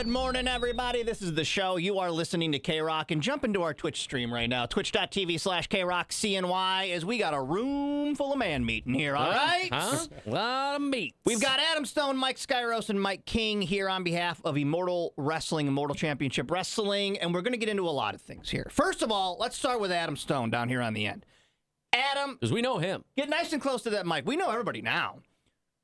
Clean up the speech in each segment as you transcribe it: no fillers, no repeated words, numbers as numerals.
Good morning, everybody. This is the show. You are listening to K-Rock, and jump into our Twitch stream right now, twitch.tv/KRockCNY, as we got a room full of man meat in here, all right? A lot of meat. We've got Adam Stone, Mike Skyros, and Mike King here on behalf of Immortal Wrestling, Immortal Championship Wrestling, and we're going to get into a lot of things here. First of all, let's start with Adam Stone down here on the end. Adam. Because we know him. Get nice and close to that mic. We know everybody now.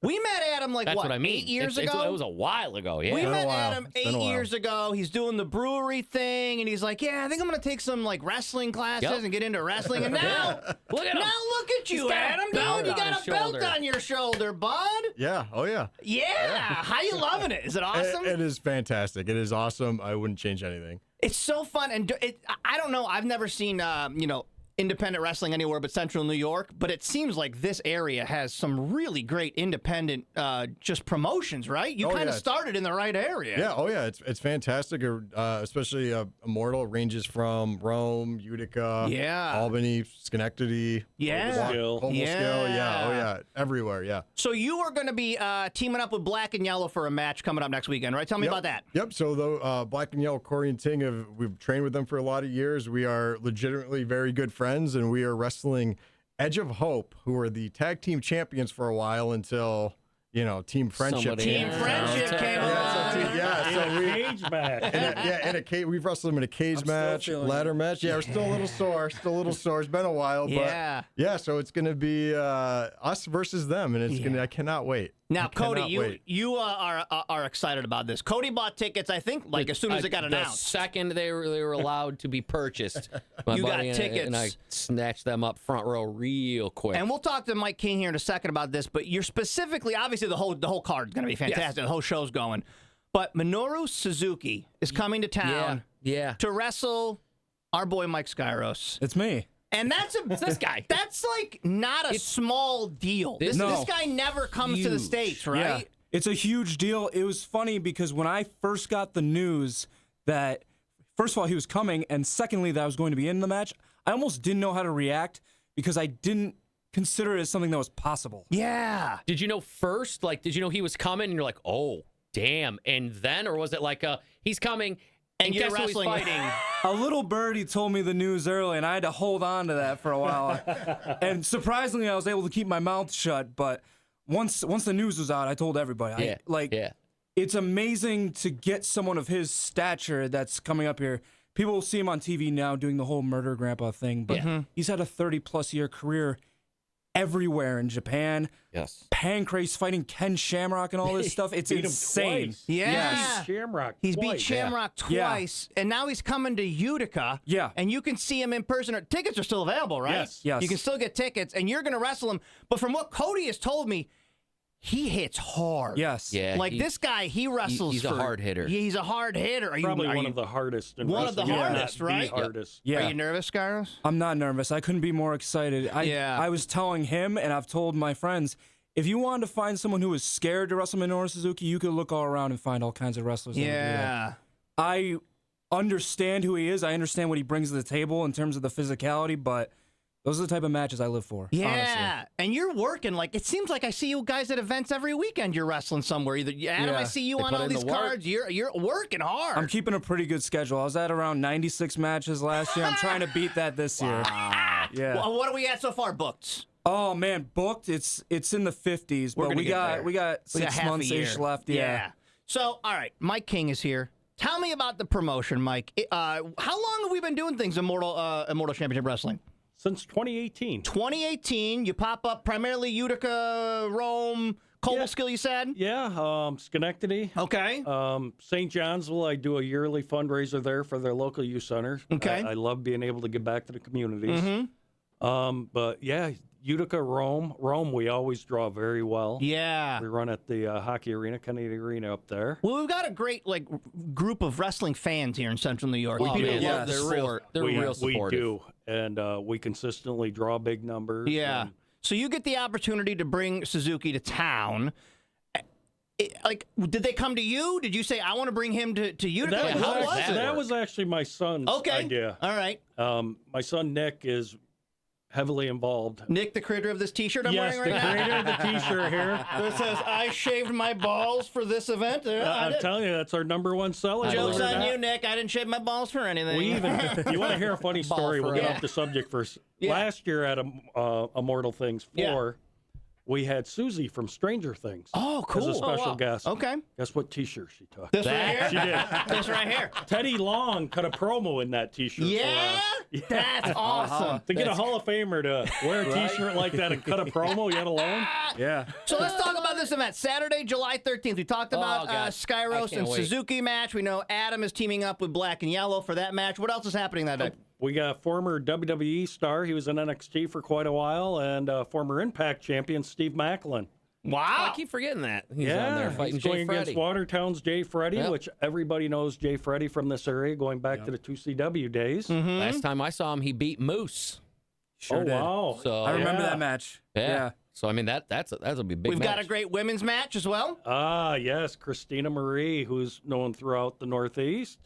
We met Adam, That's what I mean. 8 years ago? It was a while ago, yeah. We met Adam 8 years ago. He's doing the brewery thing, and he's like, yeah, I think I'm going to take some wrestling classes and get into wrestling. And now, look at you, Adam, dude. You got a belt on your shoulder, bud. Yeah. Oh, yeah. Yeah. How you loving it? Is it awesome? It is fantastic. It is awesome. I wouldn't change anything. It's so fun. And I don't know. I've never seen, independent wrestling anywhere but Central New York, but it seems like this area has some really great independent just promotions, right? You kind of started in the right area. Yeah, oh yeah, it's fantastic, especially Immortal ranges from Rome, Utica, Albany, Schenectady, Homeskill, everywhere, yeah. So you are going to be teaming up with Black and Yellow for a match coming up next weekend, right? Tell me about that. Yep, so Black and Yellow, Corey and Ting, we've trained with them for a lot of years. We are legitimately very good friends, and we are wrestling Edge of Hope, who were the tag team champions for a while until, Team Friendship came along. Cage match. We've wrestled them in a cage match, ladder match. Yeah, we're still a little sore. It's been a while, but so it's going to be us versus them, and I cannot wait. Now, Cody, you are excited about this. Cody bought tickets, I think, as soon as it got announced. The second they were allowed to be purchased, you got tickets, and I snatched them up front row real quick. And we'll talk to Mike King here in a second about this. But you're specifically, obviously, the whole card is going to be fantastic. Yes. The whole show's going. But Minoru Suzuki is coming to town to wrestle our boy Mike Skyros. It's me. And it's this guy. That's not a small deal. This guy never comes to the States, right? Yeah. It's a huge deal. It was funny because when I first got the news that, first of all, he was coming, and secondly, that I was going to be in the match, I almost didn't know how to react because I didn't consider it as something that was possible. Yeah. Did you know first? Did you know he was coming and you're like, oh, damn. And then, or was it he's coming and you're guess who he's fighting? A little birdie told me the news early, and I had to hold on to that for a while. And surprisingly, I was able to keep my mouth shut. But once the news was out, I told everybody. It's amazing to get someone of his stature that's coming up here. People will see him on TV now doing the whole murder grandpa thing, but he's had a 30-plus year career everywhere in Japan. Yes. Pancrase fighting Ken Shamrock and all this stuff. It's insane. Yeah. He's beat Shamrock twice, and now he's coming to Utica. Yeah. And you can see him in person. Tickets are still available, right? Yes. You can still get tickets, and you're going to wrestle him. But from what Cody has told me, he hits hard. Yes. Yeah. This guy, he wrestles. He's a hard hitter. He's a hard hitter. Probably one of the hardest. One of the hardest, right? The hardest. Yeah. Are you nervous, Skyros? I'm not nervous. I couldn't be more excited. I was telling him, and I've told my friends, if you wanted to find someone who was scared to wrestle Minoru Suzuki, you could look all around and find all kinds of wrestlers. Yeah. I understand who he is. I understand what he brings to the table in terms of the physicality, but those are the type of matches I live for. Yeah, honestly. And you're working it seems like I see you guys at events every weekend. You're wrestling somewhere. Adam, I see you on all these cards. You're working hard. I'm keeping a pretty good schedule. I was at around 96 matches last year. I'm trying to beat that this year. Yeah. Well, what are we at so far, booked? Oh man, booked. It's in the 50s, but we got 6 months ish left. Yeah. So all right, Mike King is here. Tell me about the promotion, Mike. How long have we been doing things Immortal Championship Wrestling? Since 2018. 2018, you pop up primarily Utica, Rome, Cobleskill, you said? Yeah, Schenectady. Okay. St. Johnsville, I do a yearly fundraiser there for their local youth center. Okay. I love being able to give back to the communities. Mm-hmm. But yeah, Utica, Rome. Rome, we always draw very well. Yeah. We run at the hockey arena, Kennedy Arena up there. Well, we've got a great group of wrestling fans here in Central New York. They're real supportive. We do, and we consistently draw big numbers. Yeah. So you get the opportunity to bring Suzuki to town. Did they come to you? Did you say, I want to bring him to Utica? That was actually my son's idea. All right. My son, Nick, is heavily involved. Nick, the creator of this T-shirt I'm Yes, wearing the right now. creator of the T-shirt here. That says, I shaved my balls for this event. I'm telling you, that's our #1 seller. Joke's believe it or on not. you, Nick. I didn't shave my balls for anything. We even, you want to hear a funny story? We'll get Yeah. off the subject first. Yeah. Last year at Immortal Things 4, we had Susie from Stranger Things Oh, cool. as a special wow. guest. Okay. Guess what T-shirt she took? This right here? She did. This right here. Teddy Long cut a promo in that T-shirt. for Yeah? us. That's awesome. To get a Hall of Famer to wear a T-shirt like that and cut a promo yet alone. Yeah. So let's talk about this event. Saturday, July 13th. We talked about God. I Skyros can't and wait. Suzuki match. We know Adam is teaming up with Black and Yellow for that match. What else is happening that day? We got former WWE star. He was in NXT for quite a while, and former Impact champion Steve Macklin. Wow. I keep forgetting that. He's on there fighting he's Jay going Freddy. against Watertown's Jay Freddy, Yep. which everybody knows Jay Freddy from this area, going back to the 2CW days. Last time I saw him, he beat Moose. Sure Oh, did. wow. So I remember Yeah. that match. Yeah. So I mean that's a big We've match. got a great women's match as well. Ah, yes, Christina Marie, who's known throughout the Northeast,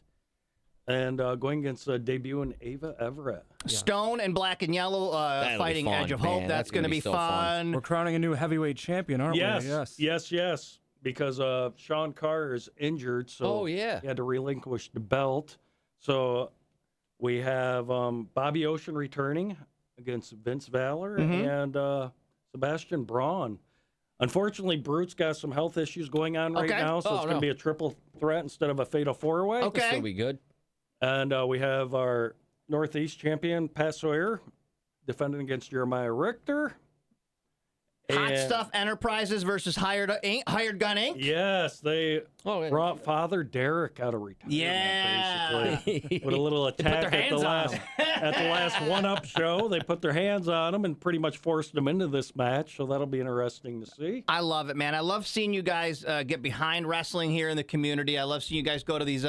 and going against debuting Ava Everett. Stone and Black and Yellow That'll be fighting fun, Edge of man. Hope. That's That's going to gonna be be so fun. We're crowning a new heavyweight champion, aren't Yes, we? yes, because Sean Carr is injured, so Oh, yeah. he had to relinquish the belt. So we have Bobby Ocean returning against Vince Valor and Sebastian Braun. Unfortunately, Brute's got some health issues going on right Okay. now, so Oh, it's going to no. be a triple threat instead of a fatal four-way. Okay. This will be good. And we have our Northeast champion, Pat Sawyer, defending against Jeremiah Richter. Hot And- Stuff Enterprises versus Hired Gun Inc. Yes, they Oh, yeah. brought Father Derek out of retirement, Yeah. basically. With a little attack their at the hands on last him. at the last one-up show. They put their hands on him and pretty much forced him into this match, so that'll be interesting to see. I love it, man. I love seeing you guys get behind wrestling here in the community. I love seeing you guys go to these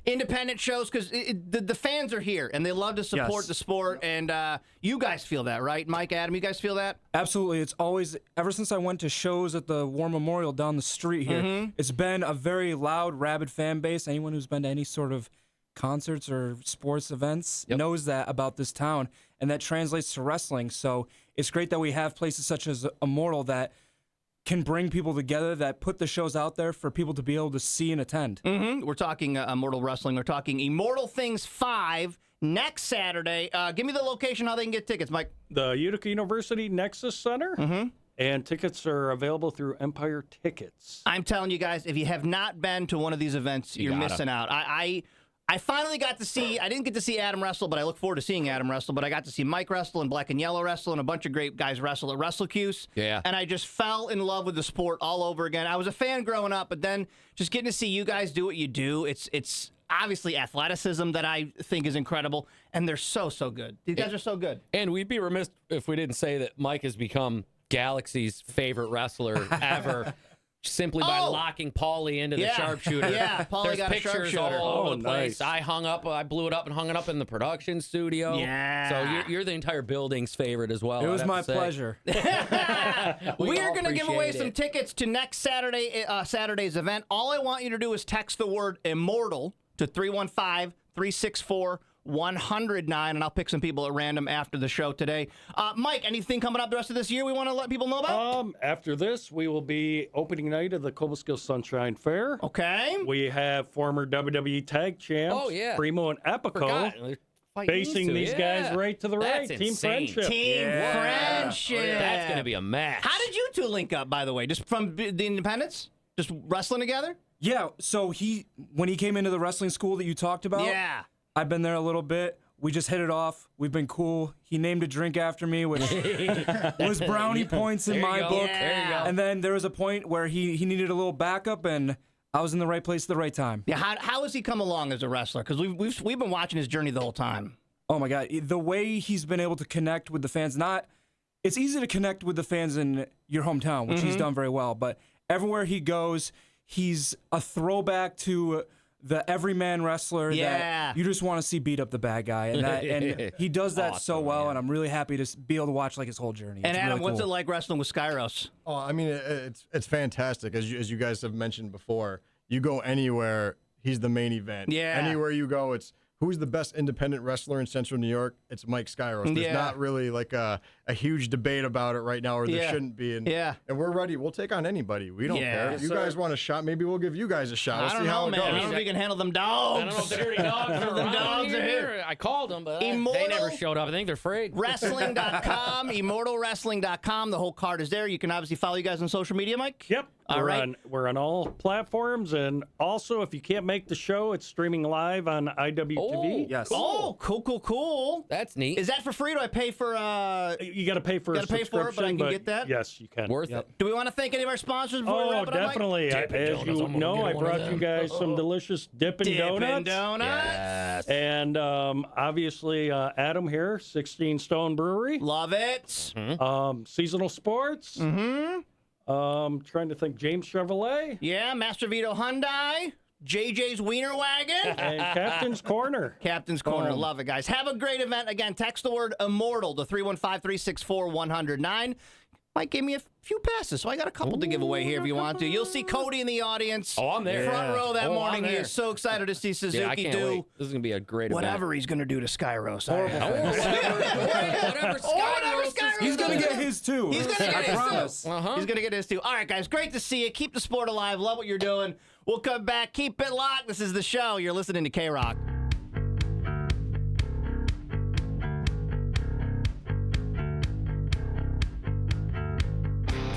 independent shows because the fans are here and they love to support Yes. the sport. And you guys feel that, right? Mike, Adam, you guys feel that? Absolutely. It's always, ever since I went to shows at the War Memorial down the street here, it's been a very loud, rabid fan base. Anyone who's been to any sort of concerts or sports events knows that about this town, and that translates to wrestling. So it's great that we have places such as Immortal that can bring people together, that put the shows out there for people to be able to see and attend. We're talking Immortal Wrestling. We're talking Immortal Things 5 next Saturday. Give me the location, how they can get tickets, Mike. The Utica University Nexus Center, and tickets are available through Empire Tickets. I'm telling you guys, if you have not been to one of these events, you're gotta. missing out. I finally got to see, I didn't get to see Adam wrestle, but I look forward to seeing Adam wrestle, but I got to see Mike wrestle and Black and Yellow wrestle and a bunch of great guys wrestle at WrestleCuse. Yeah. And I just fell in love with the sport all over again. I was a fan growing up, but then just getting to see you guys do what you do, it's obviously athleticism that I think is incredible, and they're so good. These guys are so good. And we'd be remiss if we didn't say that Mike has become Galaxy's favorite wrestler ever. Simply by Oh! locking Paulie into the Yeah. sharpshooter. Yeah, Paulie There's got a pictures sharpshooter. all over Oh, the place. nice. I blew it up and hung it up in the production studio. Yeah. So you're the entire building's favorite as well. It was I'd have my to say. pleasure. We are all going to give away appreciate some it. tickets to next Saturday's event. All I want you to do is text the word Immortal to 315-364-109, and I'll pick some people at random after the show today. Mike, anything coming up the rest of this year we want to let people know about? After this, we will be opening night of the Cobleskill Sunshine Fair. Okay. We have former WWE Tag Champs, Oh, yeah. Primo and Epico, Forgot. They're fighting facing two. these guys Yeah. right to the That's right. Team insane. Friendship. Team Friendship. That's going to be a match. How did you two link up, by the way? Just from the Independents? Just wrestling together? Yeah, so when he came into the wrestling school that you talked about, Yeah. I've been there a little bit. We just hit it off. We've been cool. He named a drink after me, which was brownie points in There you my go. book. There you go. And then there was a point where he needed a little backup, and I was in the right place at the right time. Yeah. How has he come along as a wrestler? Because we've been watching his journey the whole time. Oh my God, the way he's been able to connect with the fans. It's easy to connect with the fans in your hometown, which he's done very well. But everywhere he goes, he's a throwback to the everyman wrestler Yeah. that you just want to see beat up the bad guy, and he does that so Awesome, well. man. And I'm really happy to be able to watch like his whole journey. And It's Adam, really what's it cool. like wrestling with Skyros? Oh, I mean, it's fantastic. As you guys have mentioned before, you go anywhere, he's the main event. Yeah. Anywhere you go, it's who's the best independent wrestler in Central New York? It's Mike Skyros. There's not really like a huge debate about it right now, or there shouldn't be. And we're ready. We'll take on anybody. We don't care. If you guys want a shot, maybe we'll give you guys a shot. We'll I don't see how know, it man. goes. I don't know if we can handle them dogs. I don't know if the dirty dogs are The dogs are here. I called them, but they Immortal never showed up. I think they're afraid. Wrestling.com, immortalwrestling.com. The whole card is there. You can obviously follow you guys on social media, Mike. Yep. All right. We're on all platforms, and also if you can't make the show, it's streaming live on IWTV. Yes. Oh, cool. That's neat. Is that for free? Do I pay for You got to pay for a Gotta pay for it, but I subscription, can get that? Yes, you can. Worth it. Do we want to thank any of our sponsors before we Oh, wrap it up, Mike? definitely. Dippin' As Donuts. you I'm gonna know, get I one of brought you them. guys some delicious Dippin' Dippin' Donuts. Donuts. And obviously, Adam here, 16 Stone Brewery. Love it. Seasonal Sports. Trying to think, James Chevrolet. Yeah, Master Vito Hyundai, JJ's Wiener Wagon. And Captain's Corner. Captain's Corner. Love it, guys. Have a great event. Again, text the word Immortal to 315-364-109. Mike gave me a few passes, so I got a couple to give away here if you want to. You'll see Cody in the audience. Oh, I'm there. Front row that Oh, morning. I'm He there. is so excited to see Suzuki Yeah, I can't do wait. This is going to be a great whatever he's going to do to Skyros. event. Whatever Skyros He's gonna get his too. He's gonna get I his promise. too. He's gonna get his too. All right, guys, great to see you. Keep the sport alive. Love what you're doing. We'll come back. Keep it locked. This is the show. You're listening to K-Rock.